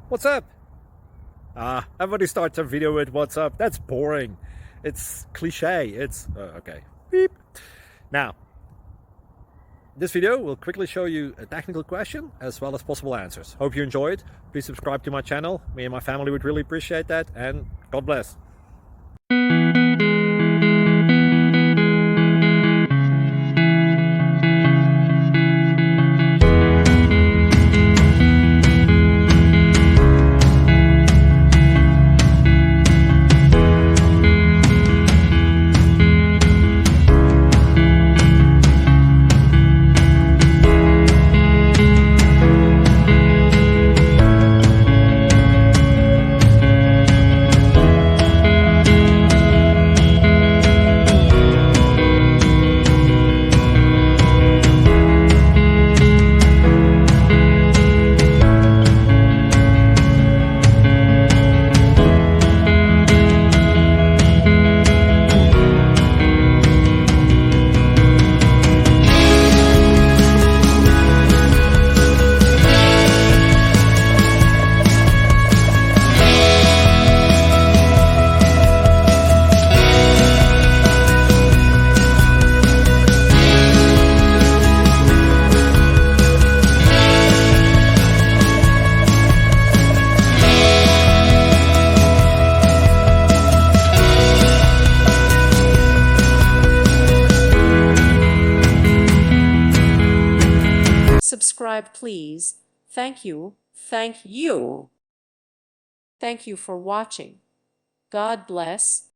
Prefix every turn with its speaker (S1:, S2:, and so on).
S1: What's up? Everybody starts a video with what's up. That's boring. It's cliche. It's okay. Beep. Now, this video will quickly show you a technical question as well as possible answers. Hope you enjoyed. Please subscribe to my channel. Me and my family would really appreciate that, and God bless.
S2: Subscribe, please. Thank you. Thank you. Thank you for watching. God bless.